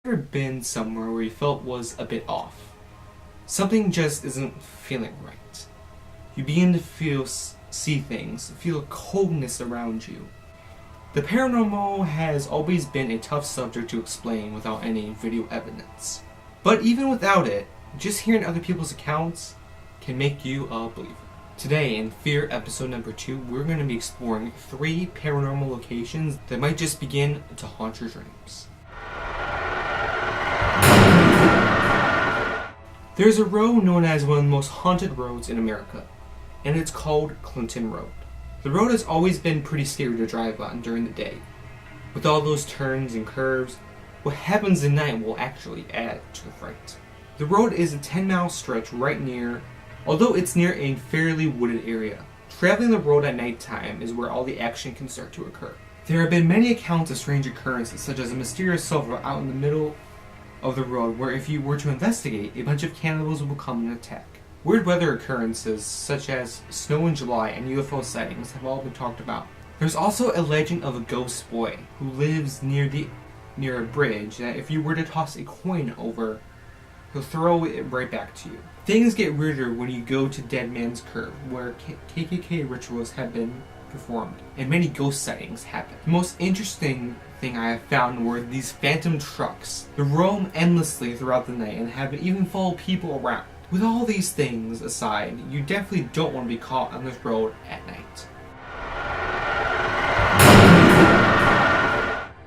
Ever been somewhere where you felt was a bit off? Something just isn't feeling right. You begin to see things, feel a coldness around you. The paranormal has always been a tough subject to explain without any video evidence. But even without it, just hearing other people's accounts can make you a believer. Today, in Fear episode number 2, we're going to be exploring 3 paranormal locations that might just begin to haunt your dreams. There's a road known as one of the most haunted roads in America, and it's called Clinton Road. The road has always been pretty scary to drive on during the day. With all those turns and curves, what happens at night will actually add to the fright. The road is a 10-mile stretch although it's near a fairly wooded area. Traveling the road at nighttime is where all the action can start to occur. There have been many accounts of strange occurrences, such as a mysterious sulfur out in the middle of the road where if you were to investigate, a bunch of cannibals will come and attack. Weird weather occurrences such as snow in July and UFO sightings have all been talked about. There's also a legend of a ghost boy who lives near a bridge that if you were to toss a coin over, he'll throw it right back to you. Things get weirder when you go to Dead Man's Curve, where KKK rituals have been performed and many ghost sightings happen. The most interesting thing I have found were these phantom trucks that roam endlessly throughout the night and have even followed people around. With all these things aside, you definitely don't want to be caught on this road at night.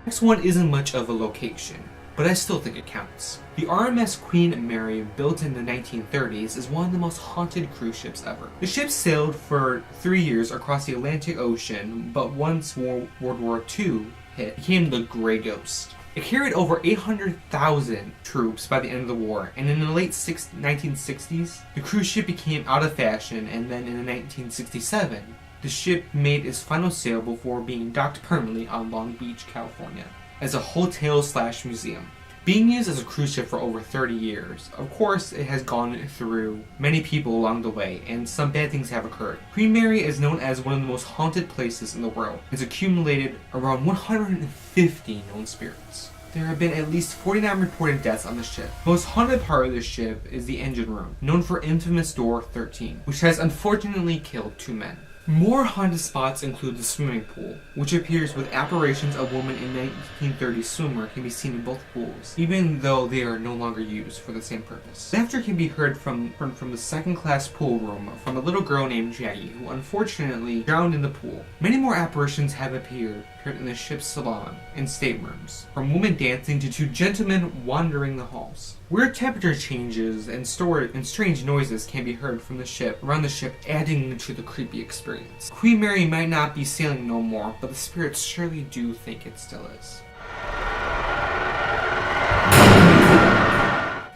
Next one isn't much of a location, but I still think it counts. The Rms Queen Mary, built in the 1930s, is one of the most haunted cruise ships ever. The ship sailed for 3 years across the Atlantic Ocean, but once World War II hit, became the Grey Ghost. It carried over 800,000 troops by the end of the war, and in the late 1960s, the cruise ship became out of fashion, and then in 1967, the ship made its final sail before being docked permanently on Long Beach, California, as a hotel/museum. Being used as a cruise ship for over 30 years, of course it has gone through many people along the way, and some bad things have occurred. Queen Mary is known as one of the most haunted places in the world. It's accumulated around 150 known spirits. There have been at least 49 reported deaths on the ship. The most haunted part of the ship is the engine room, known for infamous Door 13, which has unfortunately killed 2 men. More haunted spots include the swimming pool, which appears with apparitions of women in 1930s swimwear can be seen in both pools, even though they are no longer used for the same purpose. Laughter can be heard from the second-class pool room from a little girl named Jackie, who unfortunately drowned in the pool. Many more apparitions have appeared in the ship's salon and staterooms, from women dancing to 2 gentlemen wandering the halls. Weird temperature changes and strange noises can be heard from around the ship, adding to the creepy experience. Queen Mary might not be sailing no more, but the spirits surely do think it still is.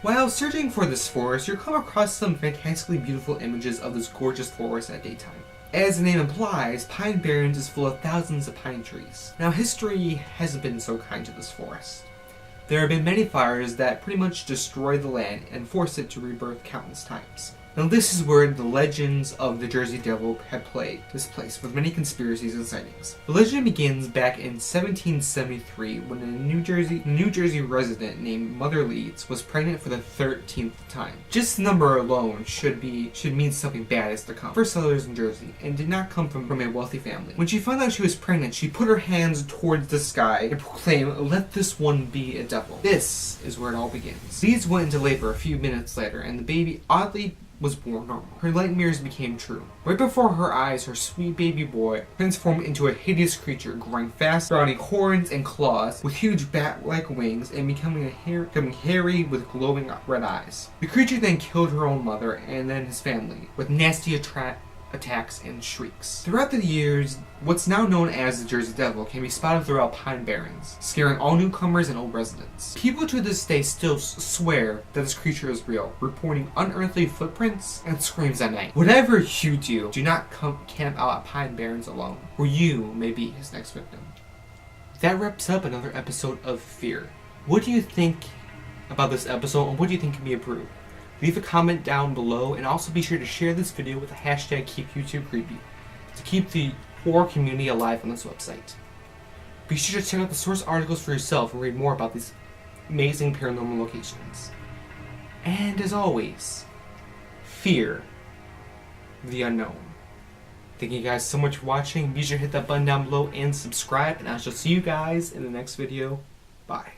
While searching for this forest, you'll come across some fantastically beautiful images of this gorgeous forest at daytime. As the name implies, Pine Barrens is full of thousands of pine trees. Now, history hasn't been so kind to this forest. There have been many fires that pretty much destroy the land and force it to rebirth countless times. Now this is where the legends of the Jersey Devil had plagued this place, with many conspiracies and sightings. The legend begins back in 1773 when a New Jersey resident named Mother Leeds was pregnant for the 13th time. Just the number alone should mean something bad is to come. First settlers in Jersey, and did not come from a wealthy family. When she found out she was pregnant, she put her hands towards the sky and proclaimed, "Let this one be a devil." This is where it all begins. Leeds went into labor a few minutes later, and the baby oddly was born normal. Her nightmares became true. Right before her eyes, her sweet baby boy transformed into a hideous creature, growing fast, sprouting horns and claws, with huge bat-like wings, and becoming hairy with glowing red eyes. The creature then killed her own mother and then his family, with nasty attacks and shrieks. Throughout the years, what's now known as the Jersey Devil can be spotted throughout Pine Barrens, scaring all newcomers and old residents. People to this day still swear that this creature is real, reporting unearthly footprints and screams at night. Whatever you do not camp out at Pine Barrens alone, or you may be his next victim. That wraps up another episode of Fear. What do you think about this episode, and what do you think can be improved? Leave a comment down below, and also be sure to share this video with the hashtag #KeepYouTubeCreepy to keep the horror community alive on this website. Be sure to check out the source articles for yourself and read more about these amazing paranormal locations. And as always, fear the unknown. Thank you guys so much for watching. Be sure to hit that button down below and subscribe, and I shall see you guys in the next video. Bye.